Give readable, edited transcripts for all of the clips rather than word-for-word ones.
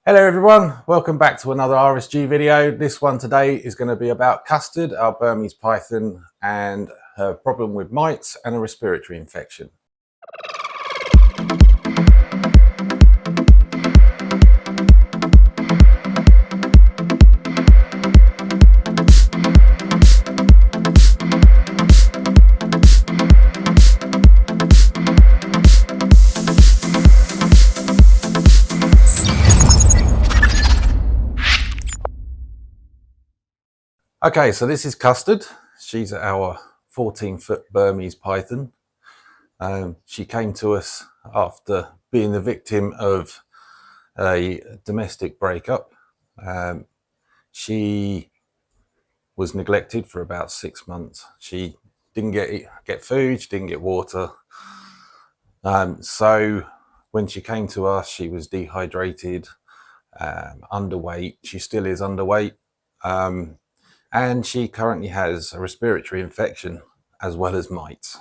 Hello everyone, welcome back to another RSG video. This one today is going to be about Custard, our Burmese python, and her problem with mites and a respiratory infection. Okay, so this is Custard. She's our 14-foot Burmese python. She came to us after being the victim of a domestic breakup. She was neglected for about 6 months. She didn't get food, she didn't get water. So when she came to us, she was dehydrated, underweight. She still is underweight. And she currently has a respiratory infection as well as mites.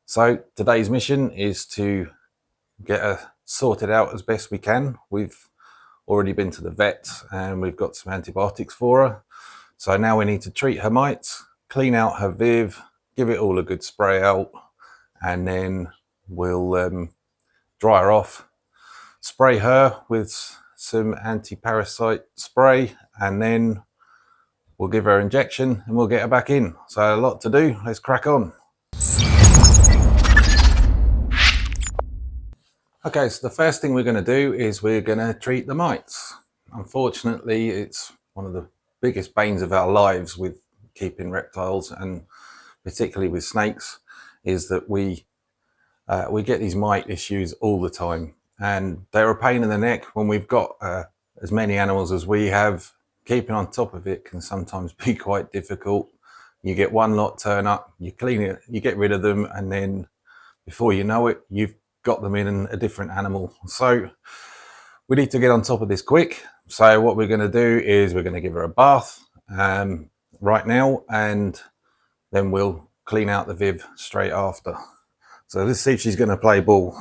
So today's mission is to get her sorted out as best we can. We've already been to the vet and we've got some antibiotics for her. So now we need to treat her mites, clean out her viv, give it all a good spray out, and then we'll dry her off, spray her with some anti-parasite spray, and then we'll give her an injection and we'll get her back in. So a lot to do, let's crack on. Okay, so the first thing we're going to do is we're going to treat the mites. Unfortunately, it's one of the biggest banes of our lives with keeping reptiles, and particularly with snakes, is that we get these mite issues all the time. And they're a pain in the neck when we've got as many animals as we have. Keeping on top of it can sometimes be quite difficult. You get one lot turn up, you clean it, you get rid of them, and then before you know it, you've got them in a different animal. So we need to get on top of this quick. So what we're going to do is we're going to give her a bath right now, and then we'll clean out the viv straight after. So let's see if she's going to play ball.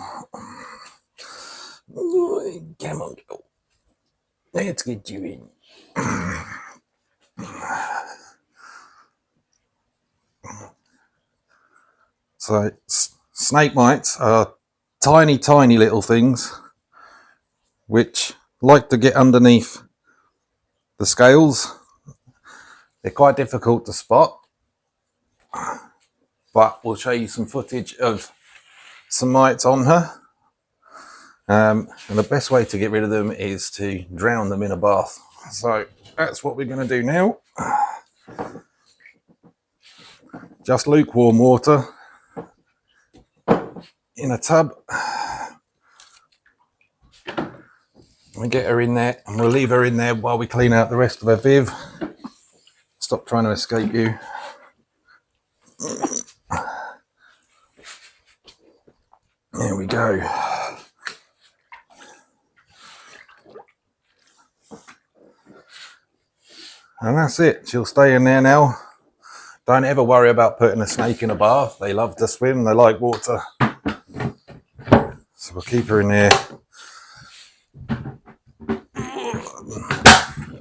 Come on, girl. Let's get you in. So snake mites are tiny little things which like to get underneath the scales. They're quite difficult to spot, but we'll show you some footage of some mites on her. And the best way to get rid of them is to drown them in a bath. So that's what we're going to do now. Just lukewarm water in a tub. We get her in there and we'll leave her in there while we clean out the rest of her viv. Stop trying to escape you. There we go. And that's it, she'll stay in there now. Don't ever worry about putting a snake in a bath. They love to swim, they like water. So we'll keep her in there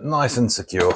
nice and secure.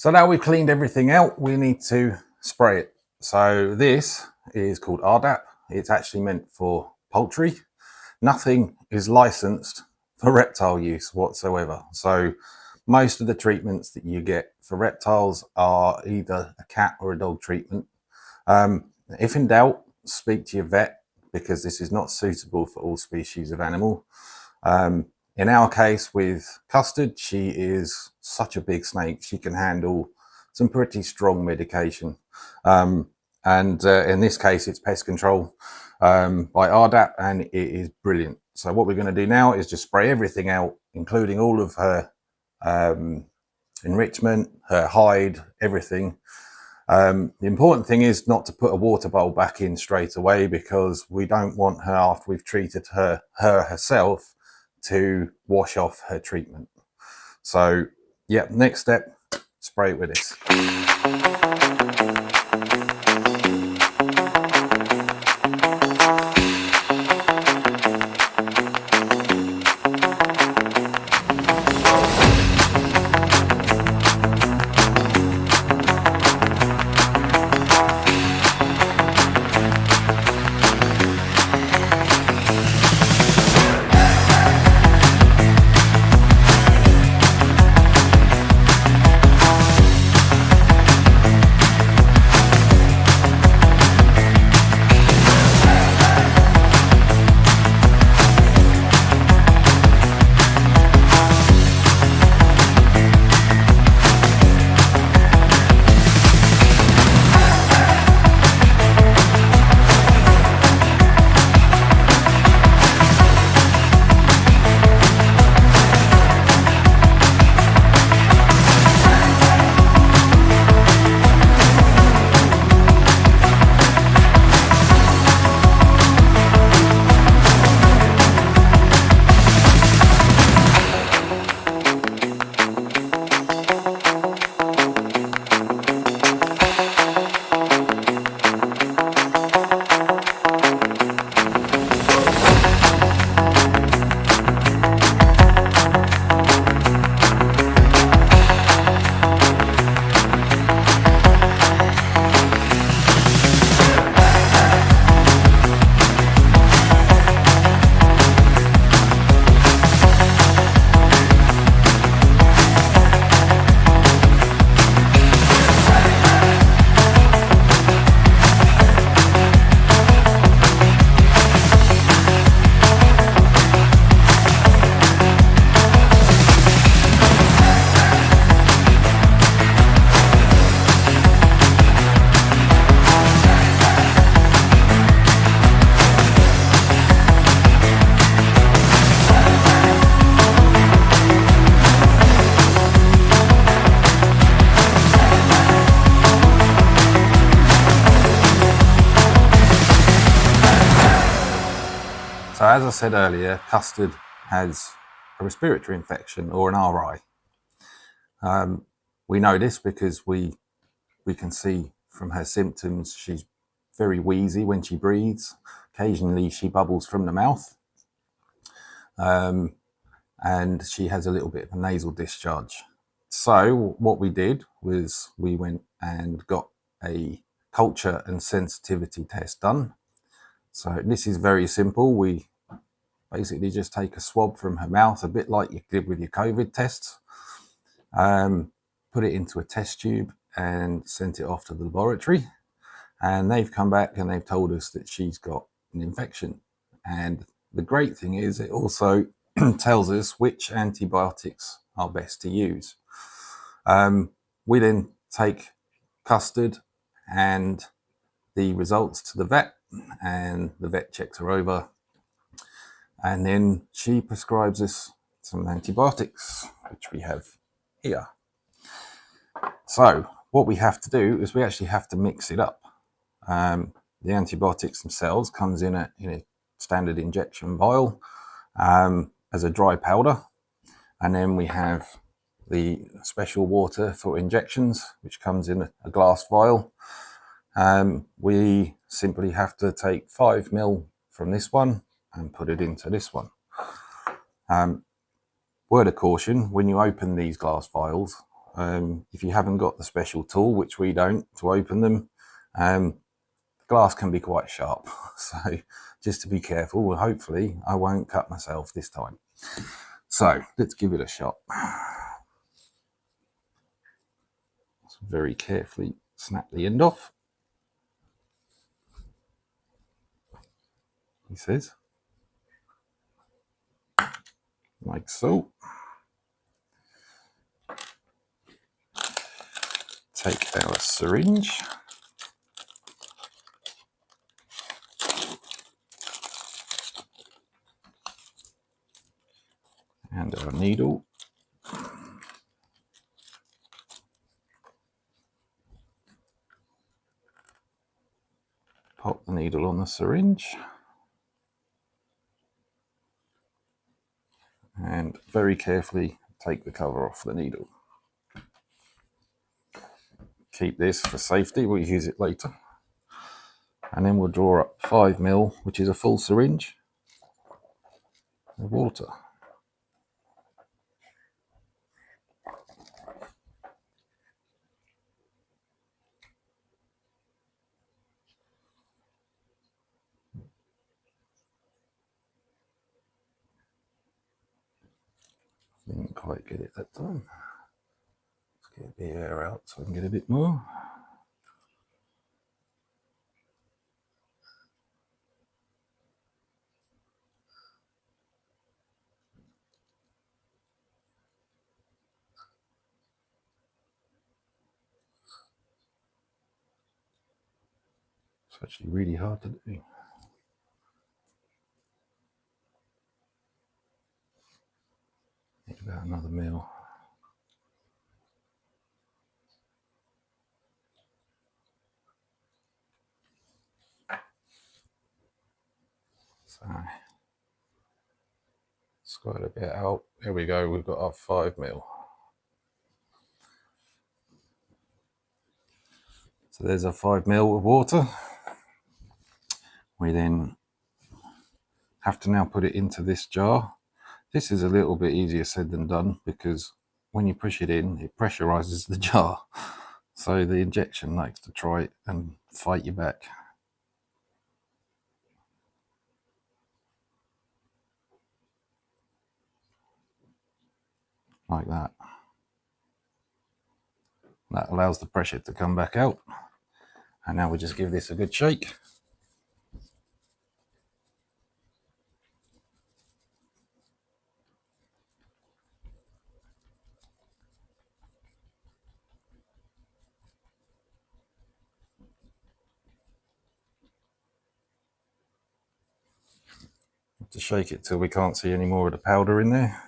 So now we've cleaned everything out, we need to spray it. So this is called RDAP. It's actually meant for poultry. Nothing is licensed for reptile use whatsoever. So most of the treatments that you get for reptiles are either a cat or a dog treatment. If in doubt, speak to your vet, because this is not suitable for all species of animal. In our case with Custard, she is such a big snake, she can handle some pretty strong medication. In this case, it's pest control by RDAP, and it is brilliant. So what we're going to do now is just spray everything out, including all of her enrichment, her hide, everything. The important thing is not to put a water bowl back in straight away, because we don't want her, after we've treated her herself, to wash off her treatment. So yeah, next step, spray it with this. So as I said earlier, Custard has a respiratory infection, or an RI. We know this because we can see from her symptoms, she's very wheezy when she breathes. Occasionally she bubbles from the mouth, and she has a little bit of a nasal discharge. So what we did was we went and got a culture and sensitivity test done. So this is very simple. We basically just take a swab from her mouth, a bit like you did with your COVID tests, put it into a test tube and sent it off to the laboratory. And they've come back and they've told us that she's got an infection. And the great thing is it also tells us which antibiotics are best to use. We then take Custard and the results to the vet, and the vet checks her over, and then she prescribes us some antibiotics, which we have here. So what we have to do is we actually have to mix it up. The antibiotics themselves comes in a standard injection vial as a dry powder, and then we have the special water for injections, which comes in a glass vial. We simply have to take 5 ml from this one and put it into this one. Word of caution, when you open these glass vials, If you haven't got the special tool, which we don't, to open them, glass can be quite sharp. So just to be careful. Well, hopefully I won't cut myself this time. So let's give it a shot. So very carefully snap the end off. He says, like so. Take our syringe. And our needle. Pop the needle on the syringe. And very carefully take the cover off the needle. Keep this for safety, we'll use it later. And then we'll draw up 5 ml, which is a full syringe of water. Didn't quite get it that time. Let's get the air out so I can get a bit more. It's actually really hard to do. Need about another ml. So squared a bit out. Here we go, we've got our 5 ml. So there's our 5 ml of water. We then have to now put it into this jar. This is a little bit easier said than done because when you push it in, it pressurizes the jar. So the injection likes to try and fight you back. Like that. That allows the pressure to come back out. And now we just give this a good shake. To shake it till we can't see any more of the powder in there.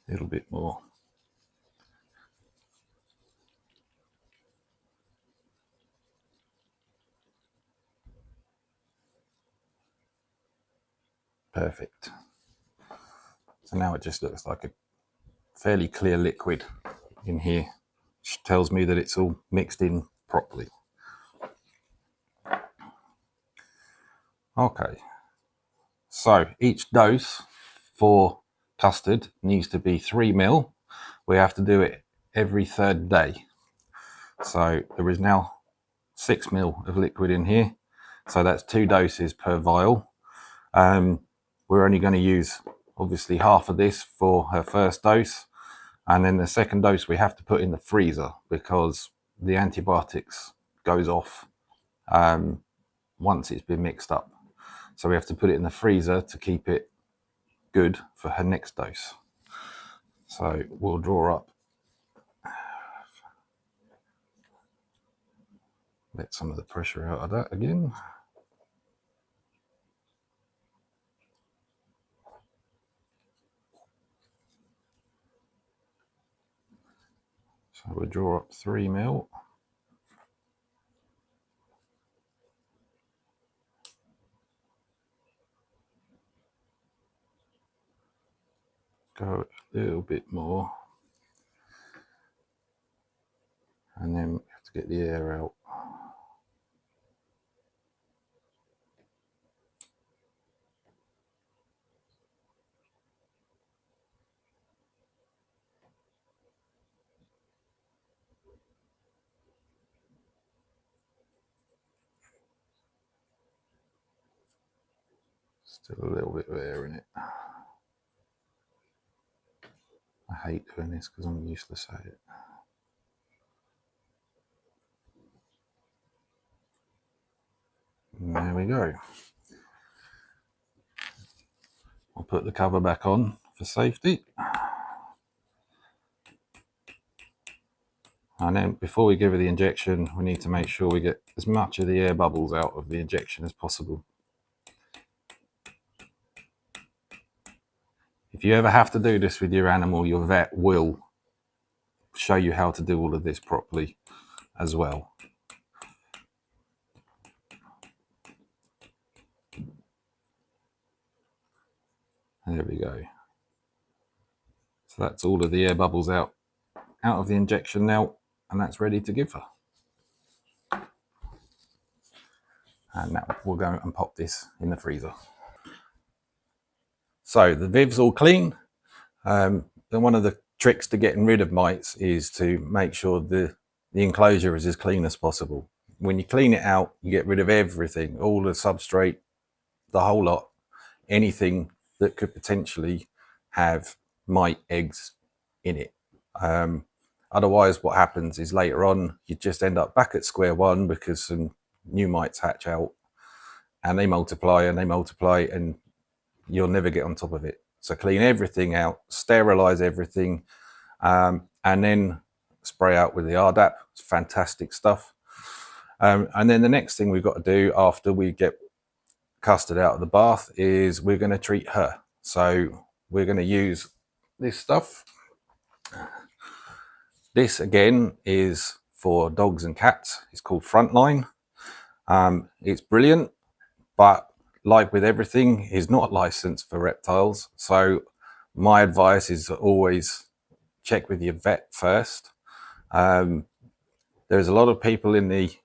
A little bit more. Perfect. So now it just looks like a fairly clear liquid in here, which tells me that it's all mixed in properly. Okay, so each dose for custard needs to be 3 ml. We have to do it every 3rd day. So there is now 6 ml of liquid in here. So that's 2 doses per vial. We're only going to use obviously half of this for her first dose. And then the second dose we have to put in the freezer because the antibiotics goes off once it's been mixed up. So we have to put it in the freezer to keep it good for her next dose. So we'll draw up, let some of the pressure out of that again. So we'll draw up 3 ml. go a little bit more, and then we have to get the air out. Still a little bit of air in it. I hate doing this because I'm useless at it. And there we go. I'll put the cover back on for safety. And then before we give her the injection, we need to make sure we get as much of the air bubbles out of the injection as possible. If you ever have to do this with your animal, your vet will show you how to do all of this properly as well. There we go. So that's all of the air bubbles out of the injection now, and that's ready to give her. And now we'll go and pop this in the freezer. So the viv's all clean. Then one of the tricks to getting rid of mites is to make sure the enclosure is as clean as possible. When you clean it out, you get rid of everything, all the substrate, the whole lot, anything that could potentially have mite eggs in it. Otherwise, what happens is later on, you just end up back at square one because some new mites hatch out and they multiply and you'll never get on top of it. So clean everything out, sterilize everything, and then spray out with the RDAP. It's fantastic stuff. And then the next thing we've got to do after we get Custard out of the bath is we're going to treat her. So we're going to use this stuff. This again is for dogs and cats. It's called Frontline. It's brilliant, but like with everything, is not licensed for reptiles. So my advice is always check with your vet first. There's a lot of people in the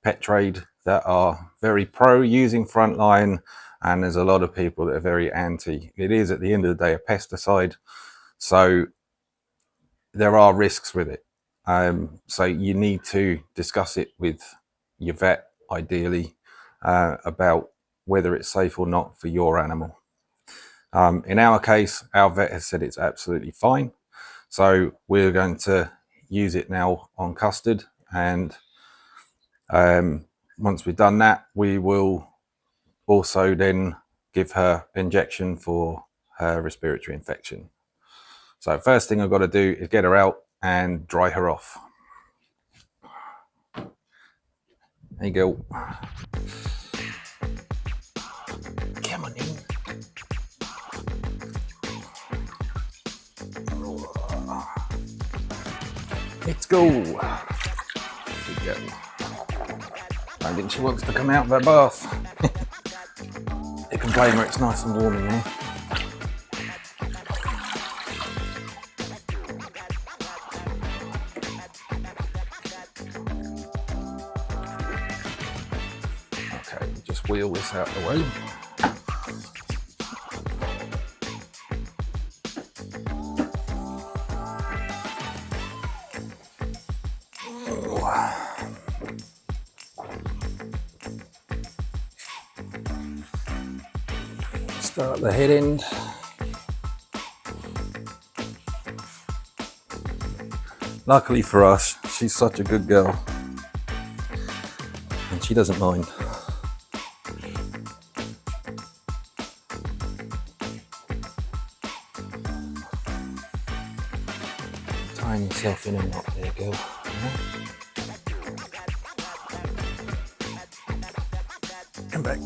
pet trade that are very pro using Frontline, and there's a lot of people that are very anti. It is at the end of the day a pesticide, so there are risks with it. So you need to discuss it with your vet ideally about whether it's safe or not for your animal. In our case, our vet has said it's absolutely fine. So we're going to use it now on Custard, and once we've done that, we will also then give her injection for her respiratory infection. So first thing I've got to do is get her out and dry her off. There you go. Come on in. Let's go. There we go. I think she wants to come out of her bath. You can blame her, it's nice and warm in there. Okay, just wheel this out of the way. Start the head end. Luckily for us, she's such a good girl and she doesn't mind. Tying yourself in a knot there, girl. Come back.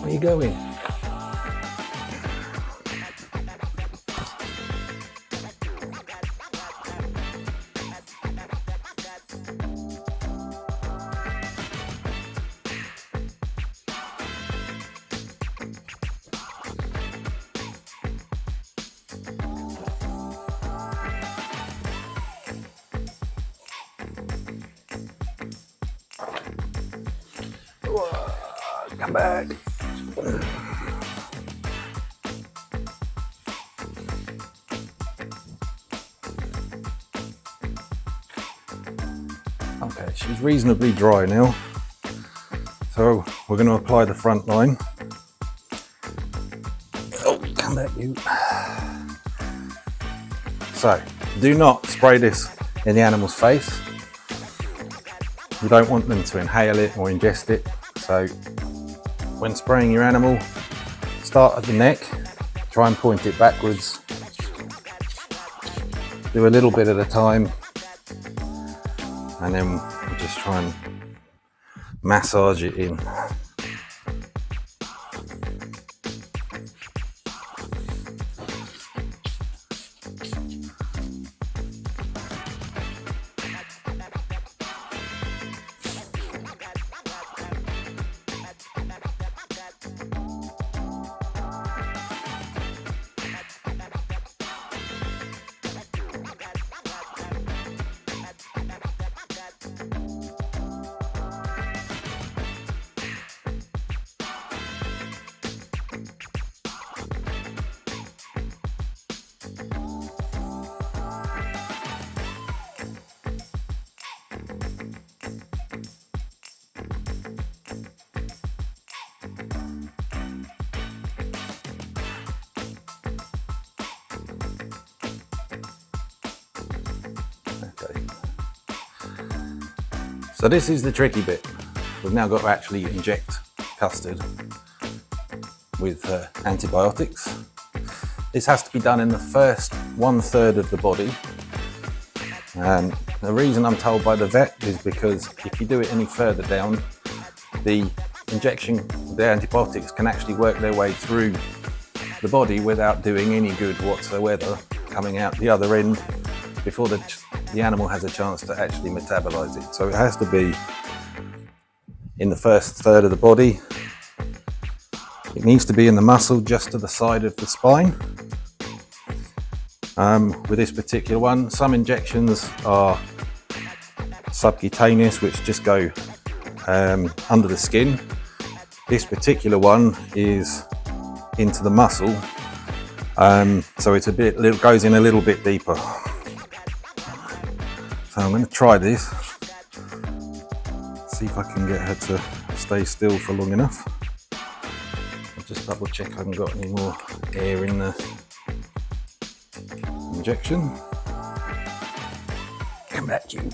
Where are you going? Come back. Okay, she's reasonably dry now. So we're going to apply the front line. Oh, come back you. So do not spray this in the animal's face. You don't want them to inhale it or ingest it. So when spraying your animal, start at the neck, try and point it backwards. Do a little bit at a time, and then we'll just try and massage it in. Okay. So this is the tricky bit. We've now got to actually inject Custard with antibiotics. This has to be done in the first 1/3 of the body. And the reason I'm told by the vet is because if you do it any further down, the injection, the antibiotics can actually work their way through the body without doing any good whatsoever, coming out the other end before the animal has a chance to actually metabolize it. So it has to be in the first third of the body. It needs to be in the muscle just to the side of the spine. With this particular one, some injections are subcutaneous, which just go under the skin. This particular one is into the muscle, so it's goes in a little bit deeper. So I'm going to try this, see if I can get her to stay still for long enough. I'll just double check I haven't got any more air in the injection. Come back, you.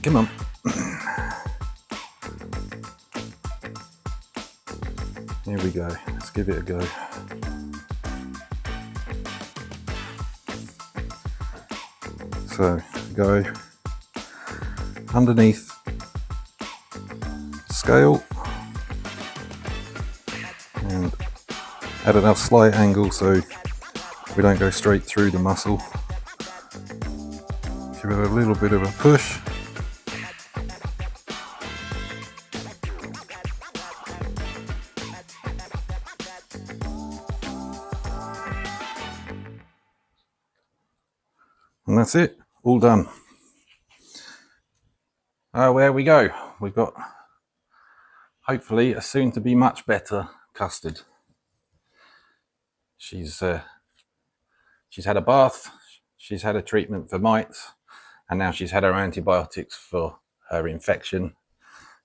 Come on. Here we go. Let's give it a go. So go underneath scale and at enough slight angle so we don't go straight through the muscle. Give it a little bit of a push. And that's it, all done. There we go. We've got hopefully a soon to be much better Custard. She's had a bath, she's had a treatment for mites, and now she's had her antibiotics for her infection.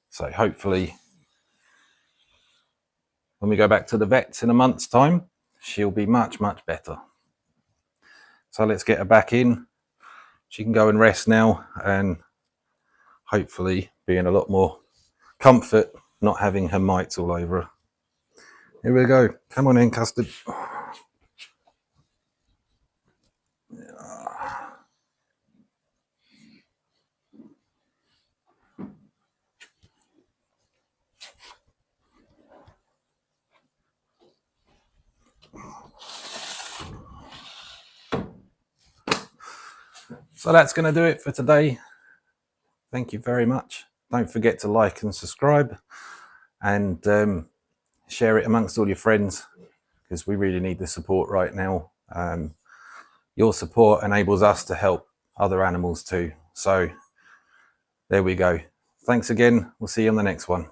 So hopefully when we go back to the vets in a month's time, she'll be much, much better. So let's get her back in. She can go and rest now and hopefully be in a lot more comfort, not having her mites all over her. Here we go. Come on in, Custard. So that's going to do it for today. Thank you very much. Don't forget to like and subscribe, and share it amongst all your friends, because we really need the support right now. Your support enables us to help other animals too. So there we go. Thanks again. We'll see you on the next one.